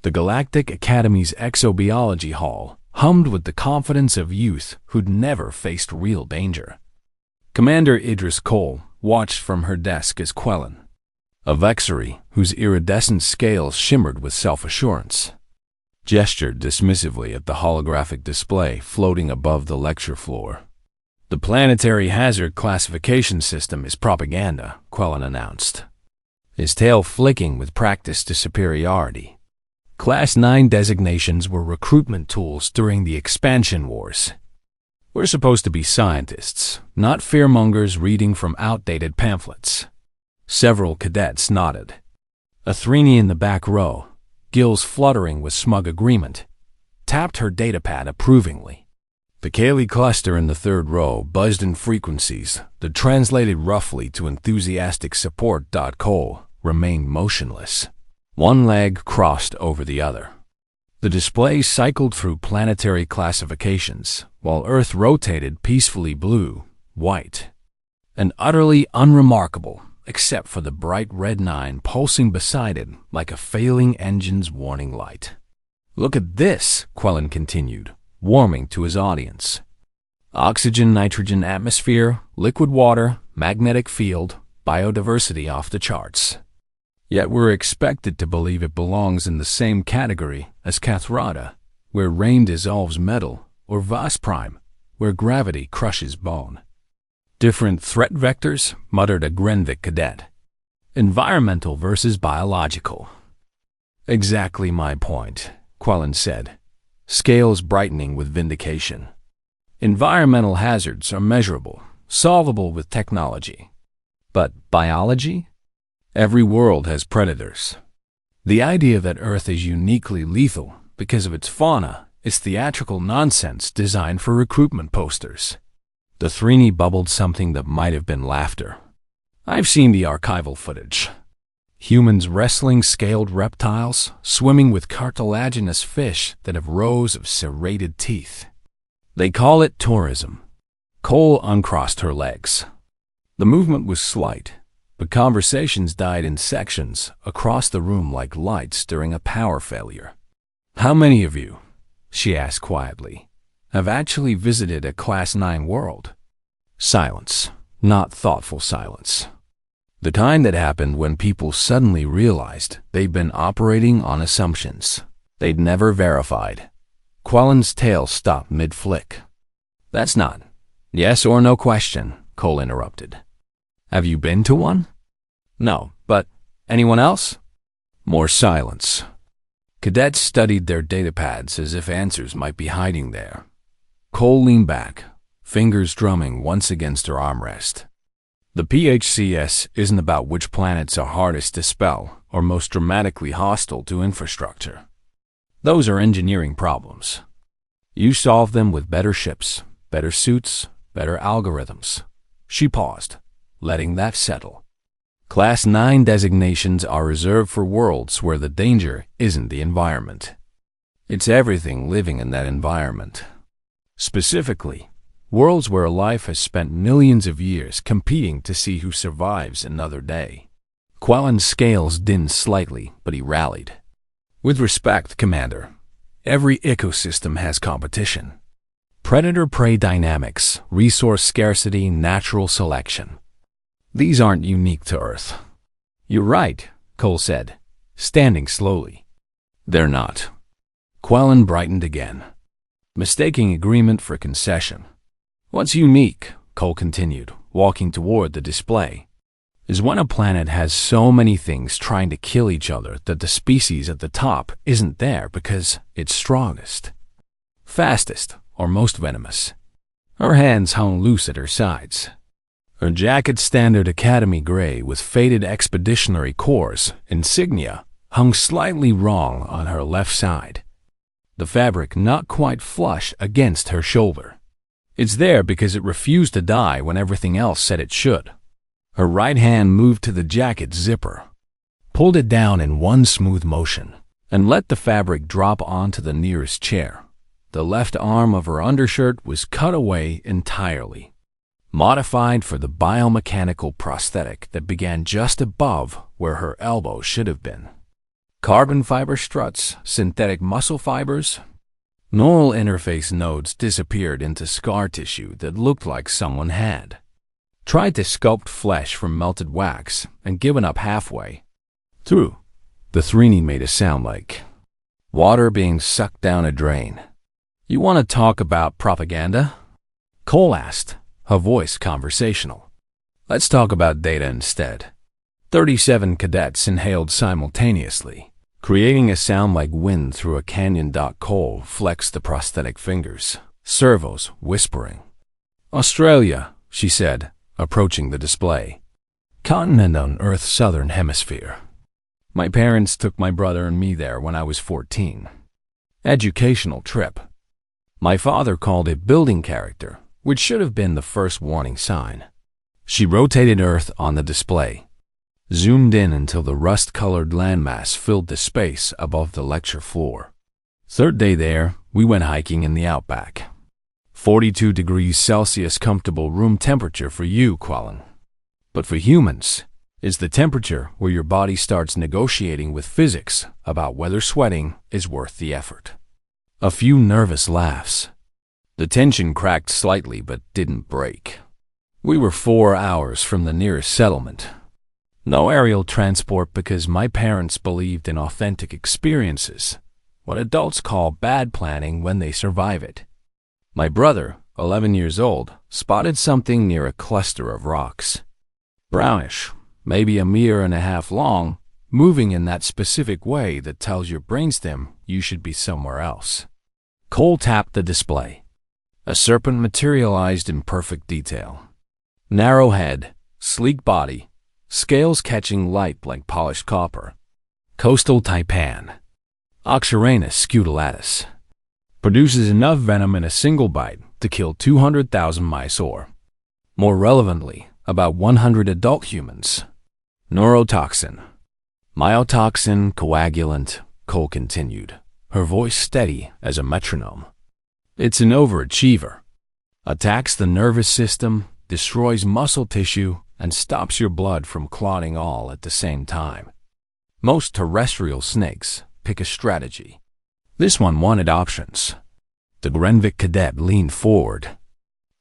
The Galactic Academy's exobiology hall hummed with the confidence of youth who'd never faced real danger. Commander Idris Cole watched from her desk as Quellen, a Vexary whose iridescent scales shimmered with self-assurance, gestured dismissively at the holographic display floating above the lecture floor. "The planetary hazard classification system is propaganda," Quellen announced, his tail flicking with practice to superiority. Class 9 designations were recruitment tools during the expansion wars. "We're supposed to be scientists, not fearmongers reading from outdated pamphlets." Several cadets nodded. A Threenie in the back row, gills fluttering with smug agreement, tapped her datapad approvingly. The Cayley cluster in the third row buzzed in frequencies that translated roughly to enthusiastic support. Cole remained motionless, one leg crossed over the other. The display cycled through planetary classifications, while Earth rotated peacefully blue, white, and utterly unremarkable, except for the bright red 9 pulsing beside it like a failing engine's warning light. "Look at this," Quellen continued, warming to his audience. "Oxygen, nitrogen atmosphere, liquid water, magnetic field, biodiversity off the charts. Yet we're expected to believe it belongs in the same category as Cathrata, where rain dissolves metal, or Vas Prime, where gravity crushes bone." "Different threat vectors," muttered a Grenvik cadet. "Environmental versus biological." "Exactly my point," Quellen said, scales brightening with vindication. "Environmental hazards are measurable, solvable with technology. But biology? Every world has predators. The idea that Earth is uniquely lethal because of its fauna is theatrical nonsense designed for recruitment posters." The Threenie bubbled something that might have been laughter. "I've seen the archival footage. Humans wrestling scaled reptiles, swimming with cartilaginous fish that have rows of serrated teeth. They call it tourism." Cole uncrossed her legs. The movement was slight, but conversations died in sections across the room like lights during a power failure. "How many of you," she asked quietly, "have actually visited a Class 9 world?" Silence, not thoughtful silence. The kind that happened when people suddenly realized they'd been operating on assumptions they'd never verified. Quellen's tail stopped mid-flick. "That's not yes or no question," Cole interrupted. "Have you been to one?" "No, but anyone else?" More silence. Cadets studied their datapads as if answers might be hiding there. Cole leaned back, fingers drumming once against her armrest. "The PHCS isn't about which planets are hardest to spell or most dramatically hostile to infrastructure. Those are engineering problems. You solve them with better ships, better suits, better algorithms." She paused, letting that settle. "Class 9 designations are reserved for worlds where the danger isn't the environment. It's everything living in that environment. Specifically, worlds where life has spent millions of years competing to see who survives another day." Quellen's scales dimmed slightly, but he rallied. "With respect, Commander, every ecosystem has competition. Predator-prey dynamics, resource scarcity, natural selection. These aren't unique to Earth." "You're right," Cole said, standing slowly. "They're not." Quellen brightened again, mistaking agreement for concession. "What's unique," Cole continued, walking toward the display, "is when a planet has so many things trying to kill each other that the species at the top isn't there because it's strongest, fastest, or most venomous." Her hands hung loose at her sides. Her jacket, standard Academy gray with faded Expeditionary Corps insignia, hung slightly wrong on her left side, the fabric not quite flush against her shoulder. It's there because it refused to die when everything else said it should. Her right hand moved to the jacket zipper, pulled it down in one smooth motion, and let the fabric drop onto the nearest chair. The left arm of her undershirt was cut away entirely, modified for the biomechanical prosthetic that began just above where her elbow should have been. Carbon fiber struts, synthetic muscle fibers. Neural interface nodes disappeared into scar tissue that looked like someone had tried to sculpt flesh from melted wax and given up halfway through. The 3D made a sound like water being sucked down a drain. "You want to talk about propaganda?" Cole asked, her voice conversational. "Let's talk about data instead." 37 cadets inhaled simultaneously, creating a sound like wind through a canyon. Cole flexed the prosthetic fingers, servos whispering. "Australia," she said, approaching the display. "Continent on Earth's southern hemisphere. My parents took my brother and me there when I was 14. Educational trip. My father called it building character, which should have been the first warning sign." She rotated Earth on the display, zoomed in until the rust-colored landmass filled the space above the lecture floor. "Third day there, we went hiking in the outback. 42 degrees Celsius comfortable room temperature for you, Quellen. But for humans, it's the temperature where your body starts negotiating with physics about whether sweating is worth the effort." A few nervous laughs. The tension cracked slightly but didn't break. We were 4 hours from the nearest settlement. No aerial transport because my parents believed in authentic experiences, what adults call bad planning when they survive it. My brother, 11 years old, spotted something near a cluster of rocks. Brownish, maybe a meter and a half long, moving in that specific way that tells your brainstem you should be somewhere else. Cole tapped the display. A serpent materialized in perfect detail. Narrow head, sleek body, scales catching light like polished copper. Coastal taipan. Oxyranus scutulatus. Produces enough venom in a single bite to kill 200,000 mice or, more relevantly, about 100 adult humans. Neurotoxin. Myotoxin coagulant, Cole continued, her voice steady as a metronome. It's an overachiever. Attacks the nervous system, destroys muscle tissue, and stops your blood from clotting all at the same time. Most terrestrial snakes pick a strategy. This one wanted options. The Grenvik cadet leaned forward.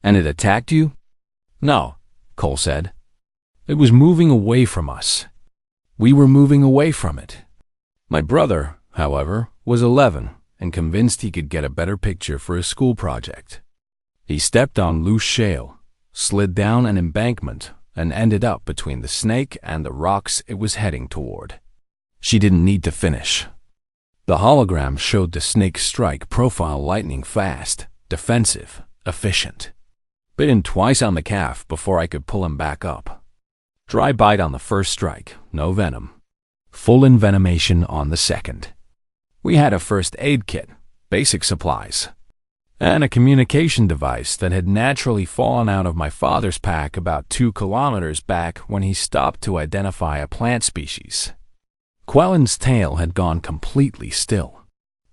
"And it attacked you?" "No," Cole said. "It was moving away from us. We were moving away from it." My brother, however, was 11 and convinced he could get a better picture for a school project. He stepped on loose shale, slid down an embankment, and ended up between the snake and the rocks it was heading toward. She didn't need to finish. The hologram showed the snake strike profile lightning fast, defensive, efficient. Bitten twice on the calf before I could pull him back up. Dry bite on the first strike, no venom. Full envenomation on the second. We had a first aid kit, basic supplies, and a communication device that had naturally fallen out of my father's pack about 2 kilometers back when he stopped to identify a plant species. Quellen's tail had gone completely still.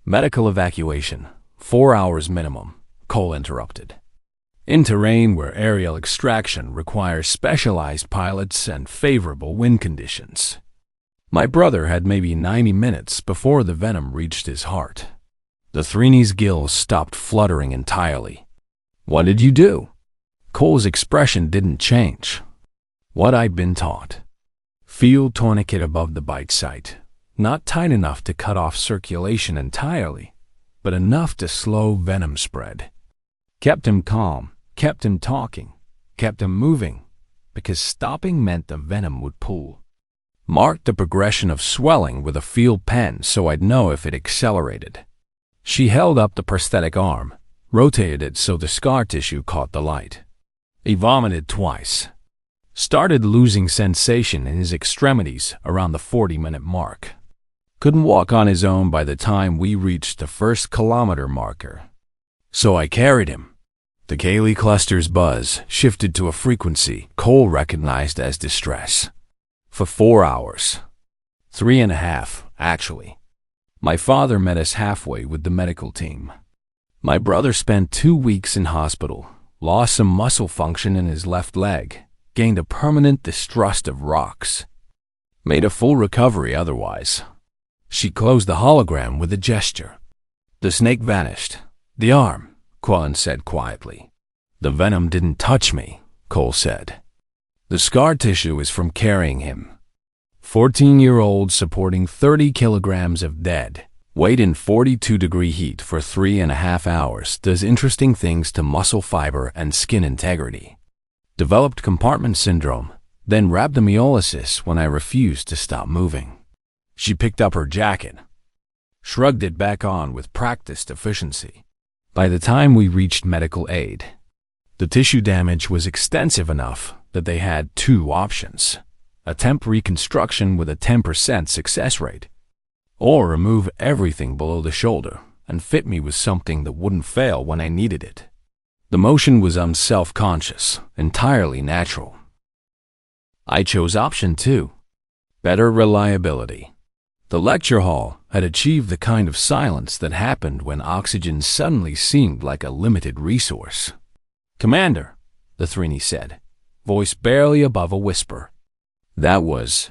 "Medical evacuation, 4 hours minimum," Cole interrupted. "In terrain where aerial extraction requires specialized pilots and favorable wind conditions." My brother had maybe 90 minutes before the venom reached his heart. The Threeny's gills stopped fluttering entirely. "What did you do?" Cole's expression didn't change. "What I'd been taught. Field tourniquet above the bite site. Not tight enough to cut off circulation entirely, but enough to slow venom spread. Kept him calm, kept him talking, kept him moving, because stopping meant the venom would pool. Marked the progression of swelling with a field pen so I'd know if it accelerated." She held up the prosthetic arm, rotated it so the scar tissue caught the light. He vomited twice. Started losing sensation in his extremities around the 40-minute mark. Couldn't walk on his own by the time we reached the first kilometer marker. So I carried him. The Cayley cluster's buzz shifted to a frequency Cole recognized as distress. For 4 hours. 3.5, actually. My father met us halfway with the medical team. My brother spent 2 weeks in hospital, lost some muscle function in his left leg, gained a permanent distrust of rocks. Made a full recovery otherwise. She closed the hologram with a gesture. The snake vanished. "The arm," Quellen said quietly. "The venom didn't touch me," Cole said. "The scar tissue is from carrying him." 14-year-old supporting 30 kilograms of dead weight in 42-degree heat for 3.5 hours does interesting things to muscle fiber and skin integrity. Developed compartment syndrome, then rhabdomyolysis when I refused to stop moving. She picked up her jacket, shrugged it back on with practiced efficiency. By the time we reached medical aid, the tissue damage was extensive enough that they had two options: attempt reconstruction with a 10% success rate, or remove everything below the shoulder and fit me with something that wouldn't fail when I needed it. The motion was unself-conscious, entirely natural. I chose option 2, better reliability. The lecture hall had achieved the kind of silence that happened when oxygen suddenly seemed like a limited resource. "Commander," the Thrini said, voice barely above a whisper. "That was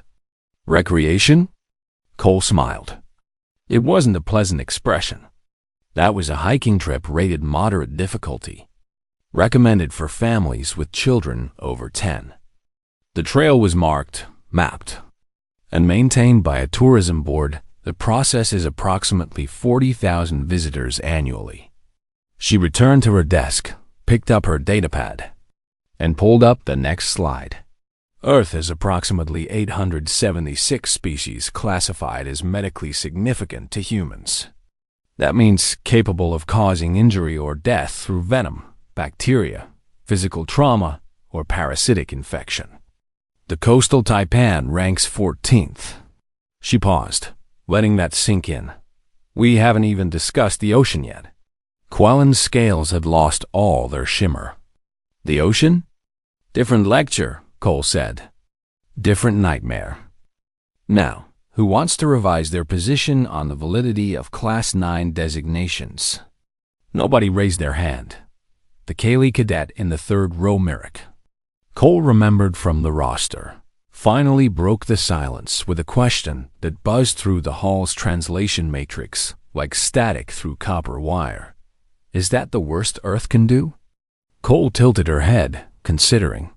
recreation?" Cole smiled. It wasn't a pleasant expression. That was a hiking trip rated moderate difficulty, recommended for families with children over 10. The trail was marked, mapped, and maintained by a tourism board that processes approximately 40,000 visitors annually. She returned to her desk, picked up her datapad, and pulled up the next slide. Earth has approximately 876 species classified as medically significant to humans. That means capable of causing injury or death through venom, bacteria, physical trauma, or parasitic infection. The coastal taipan ranks 14th. She paused, letting that sink in. We haven't even discussed the ocean yet. Quellen's scales had lost all their shimmer. The ocean? Different lecture, Cole said. Different nightmare. Now, who wants to revise their position on the validity of Class 9 designations? Nobody raised their hand. The Kaylee cadet in the third row Merrick, Cole remembered from the roster, finally broke the silence with a question that buzzed through the hall's translation matrix like static through copper wire. Is that the worst Earth can do? Cole tilted her head, considering.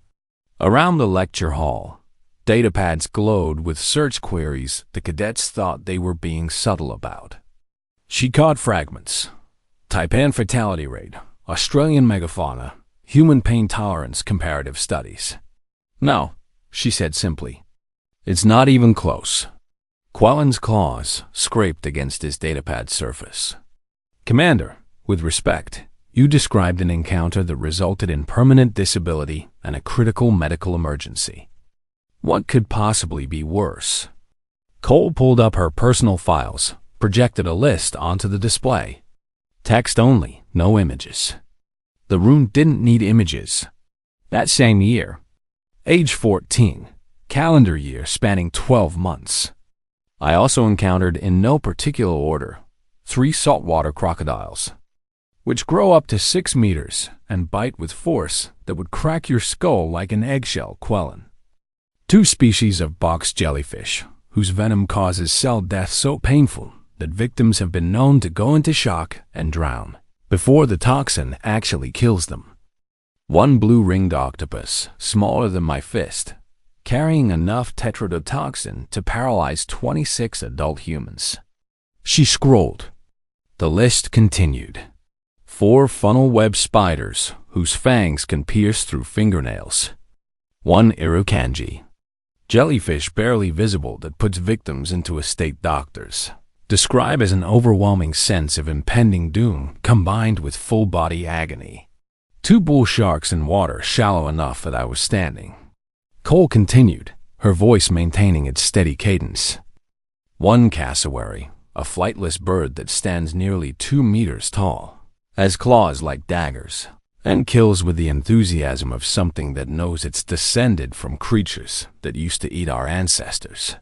Around the lecture hall, datapads glowed with search queries the cadets thought they were being subtle about. She caught fragments. Taipan fatality rate, Australian megafauna, human pain tolerance comparative studies. No, she said simply. It's not even close. Quellen's claws scraped against his datapad surface. Commander, with respect, you described an encounter that resulted in permanent disability and a critical medical emergency. What could possibly be worse? Cole pulled up her personal files, projected a list onto the display. Text only, no images. The room didn't need images. That same year, age 14, calendar year spanning 12 months. I also encountered, in no particular order, 3 saltwater crocodiles, which grow up to 6 meters and bite with force that would crack your skull like an eggshell, Quellen. 2 species of box jellyfish, whose venom causes cell death so painful that victims have been known to go into shock and drown before the toxin actually kills them. 1 blue-ringed octopus, smaller than my fist, carrying enough tetrodotoxin to paralyze 26 adult humans. She scrolled. The list continued. 4 funnel web spiders whose fangs can pierce through fingernails. 1 irukandji, jellyfish barely visible that puts victims into a state doctors describe as an overwhelming sense of impending doom combined with full-body agony. 2 bull sharks in water shallow enough that I was standing. Cole continued, her voice maintaining its steady cadence. 1 cassowary, a flightless bird that stands nearly 2 meters tall, has claws like daggers, and kills with the enthusiasm of something that knows it's descended from creatures that used to eat our ancestors.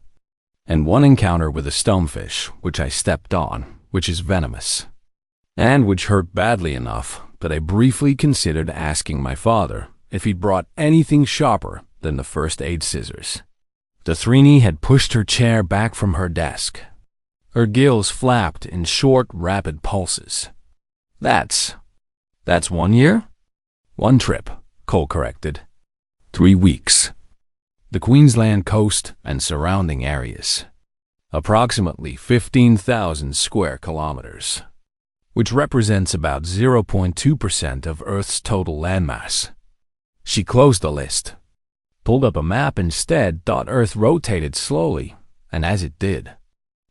And 1 encounter with a stonefish, which I stepped on, which is venomous, and which hurt badly enough that I briefly considered asking my father if he'd brought anything sharper than the first aid scissors. The Thrini had pushed her chair back from her desk. Her gills flapped in short, rapid pulses. That's 1 year? 1 trip, Cole corrected. 3 weeks. The Queensland coast and surrounding areas. Approximately 15,000 square kilometers, which represents about 0.2% of Earth's total landmass. She closed the list, pulled up a map instead, thought Earth rotated slowly, and as it did,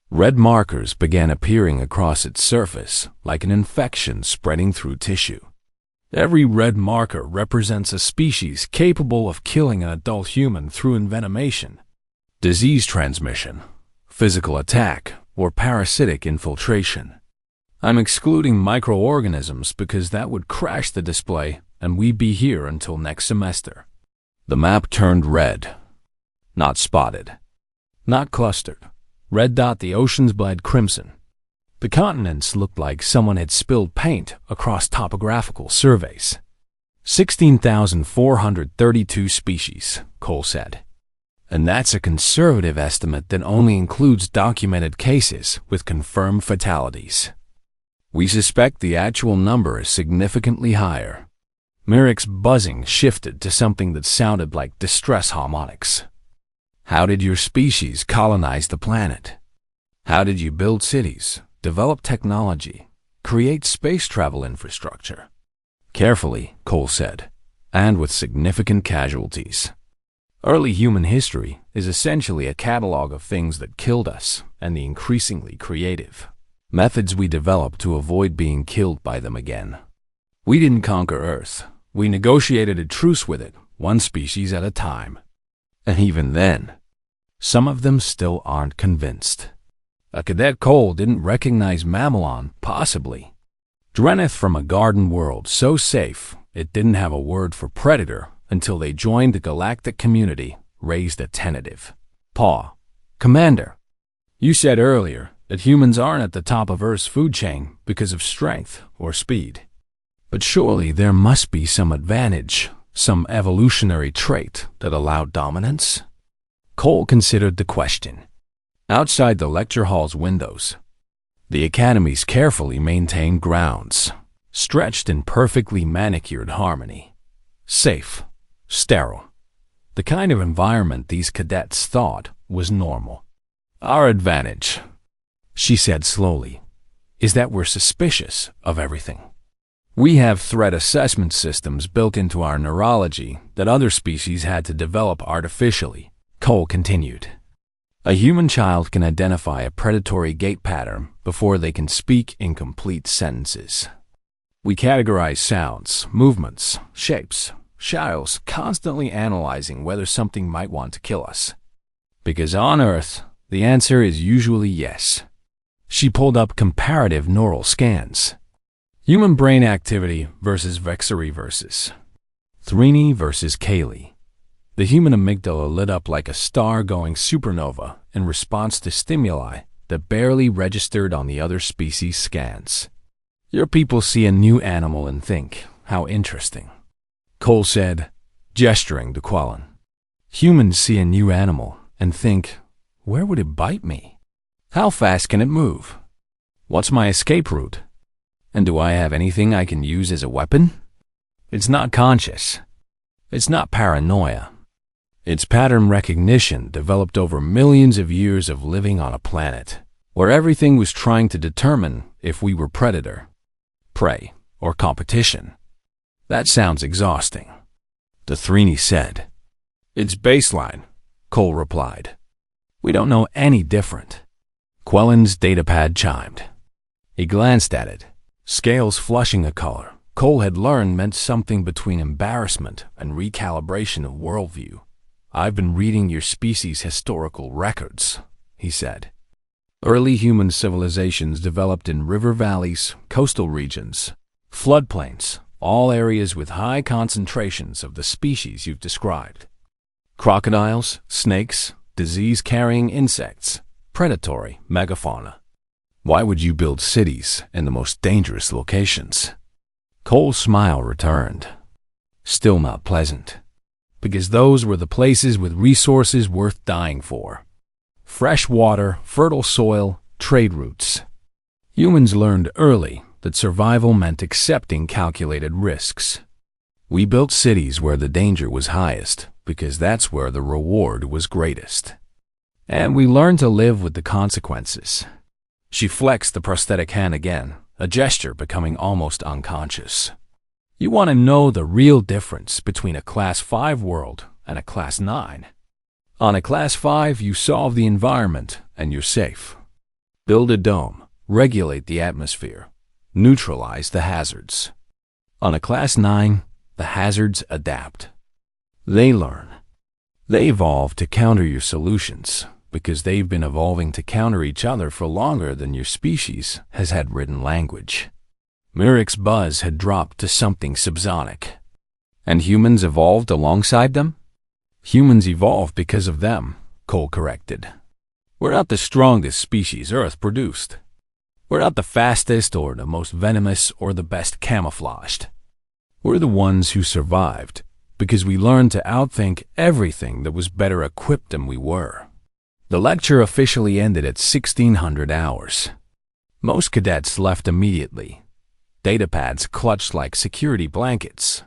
red markers began appearing across its surface like an infection spreading through tissue. Every red marker represents a species capable of killing an adult human through envenomation, disease transmission, physical attack, or parasitic infiltration. I'm excluding microorganisms because that would crash the display and we'd be here until next semester. The map turned red. Not spotted. Not clustered. Red dot the oceans bled crimson. The continents looked like someone had spilled paint across topographical surveys. 16,432 species, Cole said. And that's a conservative estimate that only includes documented cases with confirmed fatalities. We suspect the actual number is significantly higher. Merrick's buzzing shifted to something that sounded like distress harmonics. How did your species colonize the planet? How did you build cities, develop technology, create space travel infrastructure? Carefully, Cole said, and with significant casualties. Early human history is essentially a catalog of things that killed us and the increasingly creative methods we developed to avoid being killed by them again. We didn't conquer Earth. We negotiated a truce with it, one species at a time. And even then, some of them still aren't convinced. A cadet Cole didn't recognize Mamelon, possibly. Dreneth from a garden world so safe it didn't have a word for predator until they joined the galactic community, raised a tentative paw. Commander, you said earlier that humans aren't at the top of Earth's food chain because of strength or speed. But surely there must be some advantage, some evolutionary trait that allowed dominance? Cole considered the question. Outside the lecture hall's windows, the Academy's carefully maintained grounds, stretched in perfectly manicured harmony. Safe. Sterile. The kind of environment these cadets thought was normal. Our advantage, she said slowly, is that we're suspicious of everything. We have threat assessment systems built into our neurology that other species had to develop artificially, Cole continued. A human child can identify a predatory gait pattern before they can speak in complete sentences. We categorize sounds, movements, shapes, shadows, constantly analyzing whether something might want to kill us. Because on Earth, the answer is usually yes. She pulled up comparative neural scans. Human brain activity versus Vexery versus Threeny versus Kaylee. The human amygdala lit up like a star-going supernova in response to stimuli that barely registered on the other species' scans. Your people see a new animal and think, how interesting. Cole said, gesturing to Quellen. Humans see a new animal and think, where would it bite me? How fast can it move? What's my escape route? And do I have anything I can use as a weapon? It's not conscious. It's not paranoia. It's pattern recognition developed over millions of years of living on a planet where everything was trying to determine if we were predator, prey, or competition. That sounds exhausting, the Threeny said. It's baseline, Cole replied. We don't know any different. Quellen's datapad chimed. He glanced at it, scales flushing a color Cole had learned meant something between embarrassment and recalibration of worldview. I've been reading your species' historical records, he said. Early human civilizations developed in river valleys, coastal regions, floodplains, all areas with high concentrations of the species you've described. Crocodiles, snakes, disease-carrying insects, predatory megafauna. Why would you build cities in the most dangerous locations? Cole's smile returned. Still not pleasant, because those were the places with resources worth dying for. Fresh water, fertile soil, trade routes. Humans learned early that survival meant accepting calculated risks. We built cities where the danger was highest because that's where the reward was greatest. And we learned to live with the consequences. She flexed the prosthetic hand again, a gesture becoming almost unconscious. You want to know the real difference between a Class 5 world and a Class 9. On a Class 5, you solve the environment and you're safe. Build a dome, regulate the atmosphere, neutralize the hazards. On a Class 9, the hazards adapt. They learn. They evolve to counter your solutions because they've been evolving to counter each other for longer than your species has had written language. Murick's buzz had dropped to something subsonic. And humans evolved alongside them? Humans evolved because of them, Cole corrected. We're not the strongest species Earth produced. We're not the fastest or the most venomous or the best camouflaged. We're the ones who survived because we learned to outthink everything that was better equipped than we were. The lecture officially ended at 1600 hours. Most cadets left immediately. Datapads clutched like security blankets.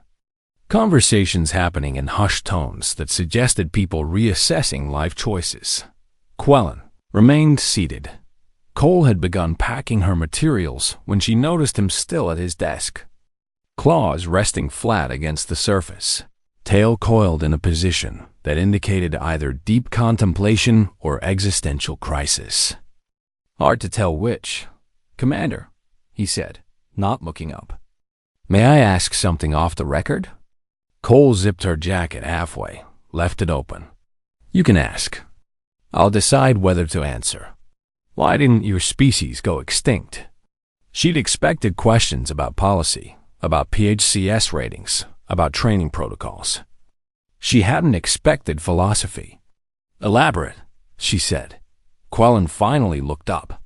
Conversations happening in hushed tones that suggested people reassessing life choices. Quellen remained seated. Cole had begun packing her materials when she noticed him still at his desk. Claws resting flat against the surface, tail coiled in a position that indicated either deep contemplation or existential crisis. Hard to tell which. Commander, he said, not looking up. May I ask something off the record? Cole zipped her jacket halfway, left it open. You can ask. I'll decide whether to answer. Why didn't your species go extinct? She'd expected questions about policy, about PHCS ratings, about training protocols. She hadn't expected philosophy. Elaborate, she said. Quellen finally looked up.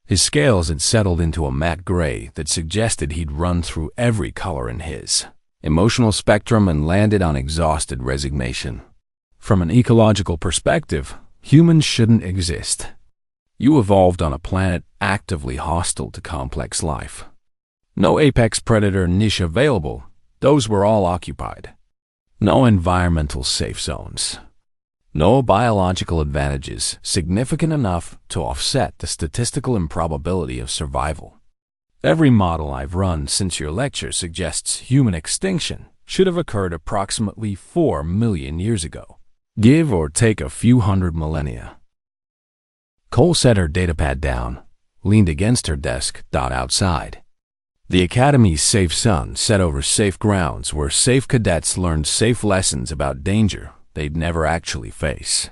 His scales had settled into a matte gray that suggested he'd run through every color in his emotional spectrum and landed on exhausted resignation. From an ecological perspective, humans shouldn't exist. You evolved on a planet actively hostile to complex life. No apex predator niche available, those were all occupied. No environmental safe zones. No biological advantages significant enough to offset the statistical improbability of survival. Every model I've run since your lecture suggests human extinction should have occurred approximately 4 million years ago, give or take a few hundred millennia. Cole set her datapad down, leaned against her desk, outside. The Academy's safe sun set over safe grounds where safe cadets learned safe lessons about danger they'd never actually face.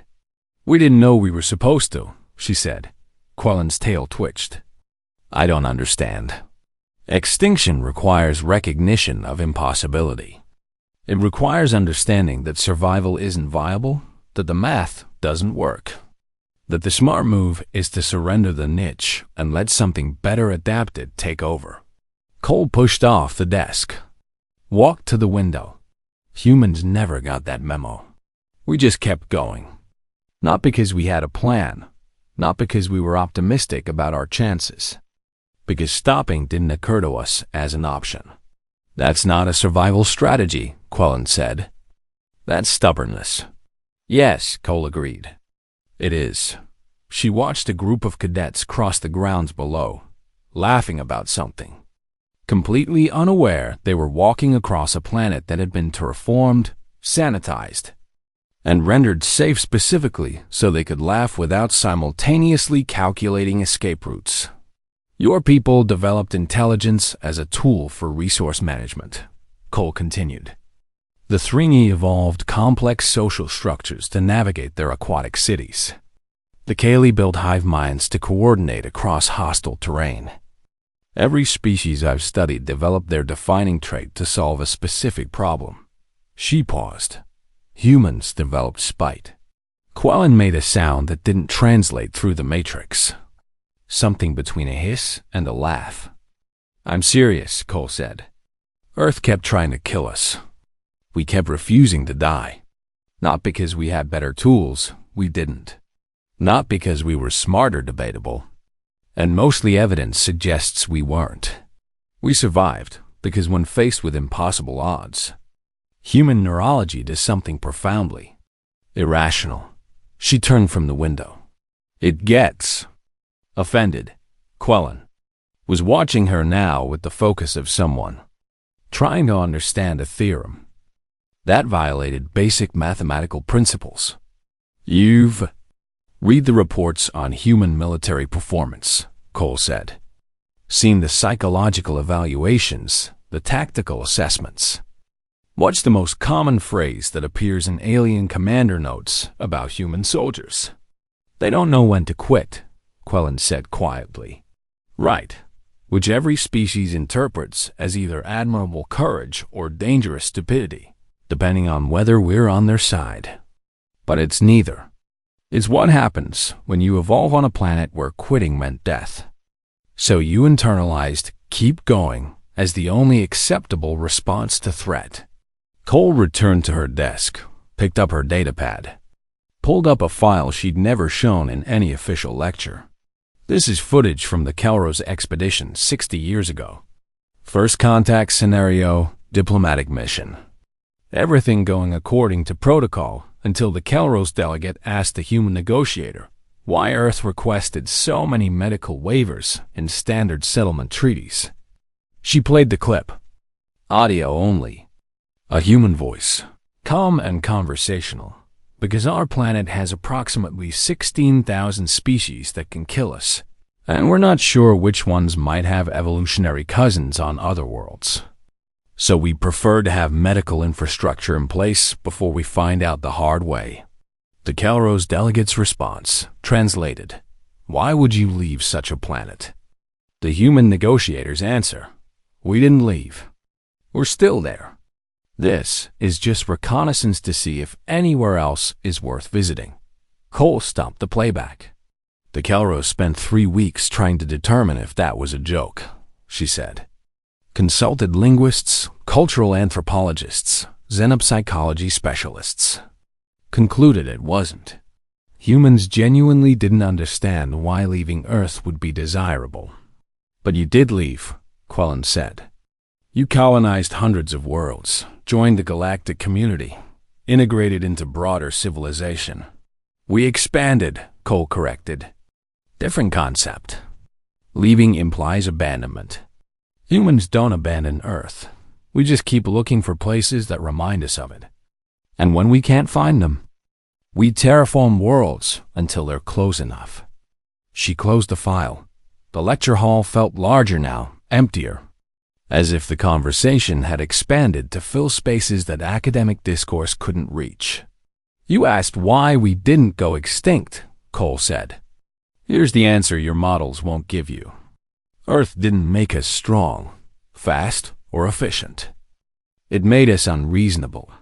We didn't know we were supposed to, she said. Quellen's tail twitched. I don't understand. Extinction requires recognition of impossibility. It requires understanding that survival isn't viable, that the math doesn't work, that the smart move is to surrender the niche and let something better adapted take over. Cole pushed off the desk, walked to the window. Humans never got that memo. We just kept going. Not because we had a plan, not because we were optimistic about our chances, because stopping didn't occur to us as an option. That's not a survival strategy, Quellen said. That's stubbornness. Yes, Cole agreed. It is. She watched a group of cadets cross the grounds below, laughing about something. Completely unaware they were walking across a planet that had been terraformed, sanitized, and rendered safe specifically so they could laugh without simultaneously calculating escape routes. Your people developed intelligence as a tool for resource management, Cole continued. The Thringi evolved complex social structures to navigate their aquatic cities. The Kaylee built hive minds to coordinate across hostile terrain. Every species I've studied developed their defining trait to solve a specific problem. She paused. Humans developed spite. Quellen made a sound that didn't translate through the matrix. Something between a hiss and a laugh. I'm serious, Cole said. Earth kept trying to kill us. We kept refusing to die. Not because we had better tools, we didn't. Not because we were smarter, debatable. And mostly evidence suggests we weren't. We survived because when faced with impossible odds, human neurology does something profoundly irrational. She turned from the window. It gets offended. Quellen was watching her now with the focus of someone trying to understand a theorem that violated basic mathematical principles. You've read the reports on human military performance, Cole said. Seen the psychological evaluations, the tactical assessments. What's the most common phrase that appears in alien commander notes about human soldiers? They don't know when to quit, Quellen said quietly. Right, which every species interprets as either admirable courage or dangerous stupidity, depending on whether we're on their side. But it's neither. It's what happens when you evolve on a planet where quitting meant death. So you internalized keep going as the only acceptable response to threat. Cole returned to her desk, picked up her datapad, pulled up a file she'd never shown in any official lecture. This is footage from the Kelros expedition 60 years ago. First contact scenario, diplomatic mission. Everything going according to protocol until the Kelros delegate asked the human negotiator why Earth requested so many medical waivers in standard settlement treaties. She played the clip. Audio only. A human voice, calm and conversational, because our planet has approximately 16,000 species that can kill us, and we're not sure which ones might have evolutionary cousins on other worlds. So we prefer to have medical infrastructure in place before we find out the hard way. The Kelros delegate's response, translated, why would you leave such a planet? The human negotiator's answer, we didn't leave. We're still there. This is just reconnaissance to see if anywhere else is worth visiting. Cole stopped the playback. The Kelros spent 3 weeks trying to determine if that was a joke, she said. Consulted linguists, cultural anthropologists, xenopsychology specialists. Concluded it wasn't. Humans genuinely didn't understand why leaving Earth would be desirable. But you did leave, Quellen said. You colonized hundreds of worlds, joined the galactic community, integrated into broader civilization. We expanded, Cole corrected. Different concept. Leaving implies abandonment. Humans don't abandon Earth. We just keep looking for places that remind us of it. And when we can't find them, we terraform worlds until they're close enough. She closed the file. The lecture hall felt larger now, emptier, as if the conversation had expanded to fill spaces that academic discourse couldn't reach. You asked why we didn't go extinct, Cole said. Here's the answer your models won't give you. Earth didn't make us strong, fast, or efficient. It made us unreasonable.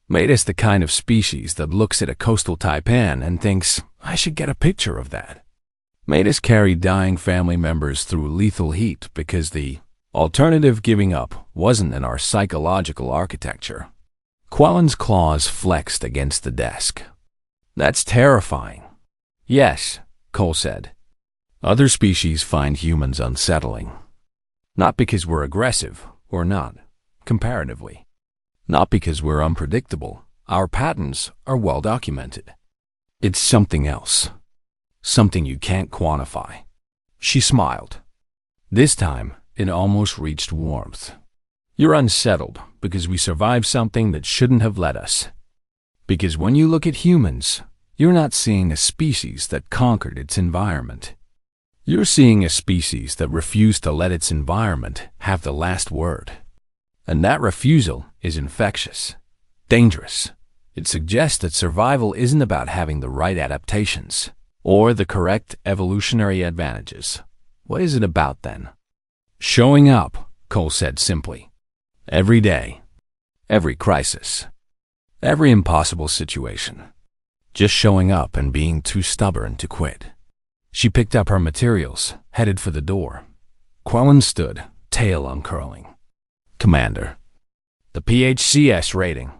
Made us the kind of species that looks at a coastal taipan and thinks, I should get a picture of that. Made us carry dying family members through lethal heat because the alternative giving up wasn't in our psychological architecture. Quellen's claws flexed against the desk. That's terrifying. Yes, Cole said. Other species find humans unsettling. Not because we're aggressive, or not, comparatively. Not because we're unpredictable. Our patterns are well documented. It's something else. Something you can't quantify. She smiled. This time, it almost reached warmth. You're unsettled because we survived something that shouldn't have let us. Because when you look at humans, you're not seeing a species that conquered its environment. You're seeing a species that refused to let its environment have the last word. And that refusal is infectious, dangerous. It suggests that survival isn't about having the right adaptations or the correct evolutionary advantages. What is it about then? Showing up, Cole said simply. Every day, every crisis, every impossible situation. Just showing up and being too stubborn to quit. She picked up her materials, headed for the door. Quellen stood, tail uncurling. Commander. The PHCS rating.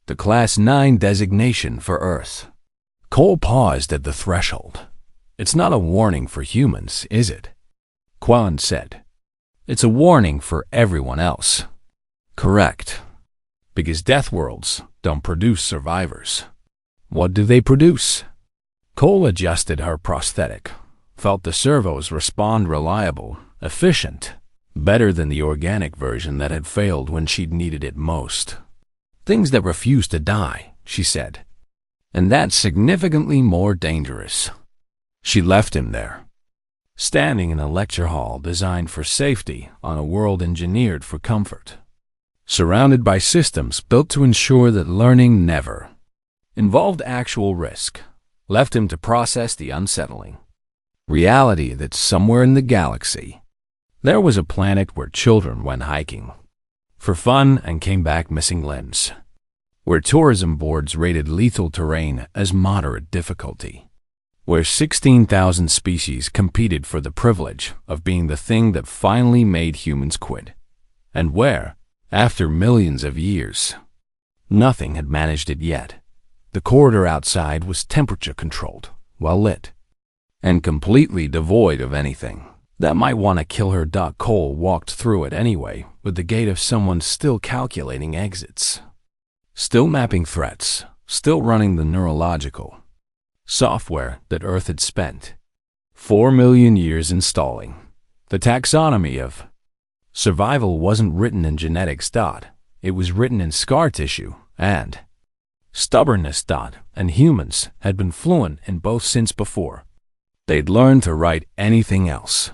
The Class 9 designation for Earth. Cole paused at the threshold. It's not a warning for humans, is it? Quellen said. It's a warning for everyone else. Correct. Because death worlds don't produce survivors. What do they produce? Cole adjusted her prosthetic, felt the servos respond reliable, efficient, better than the organic version that had failed when she'd needed it most. Things that refuse to die, she said. And that's significantly more dangerous. She left him there, standing in a lecture hall designed for safety on a world engineered for comfort, surrounded by systems built to ensure that learning never involved actual risk, left him to process the unsettling reality that somewhere in the galaxy there was a planet where children went hiking for fun and came back missing limbs, where tourism boards rated lethal terrain as moderate difficulty, where 16,000 species competed for the privilege of being the thing that finally made humans quit, and where, after millions of years, nothing had managed it yet. The corridor outside was temperature-controlled, well-lit, and completely devoid of anything that might want to kill her. Cole walked through it anyway, with the gait of someone still calculating exits, still mapping threats, still running the neurological software that Earth had spent 4 million years installing. The taxonomy of survival wasn't written in genetics. It was written in scar tissue and stubbornness. And humans had been fluent in both since before they'd learned to write anything else.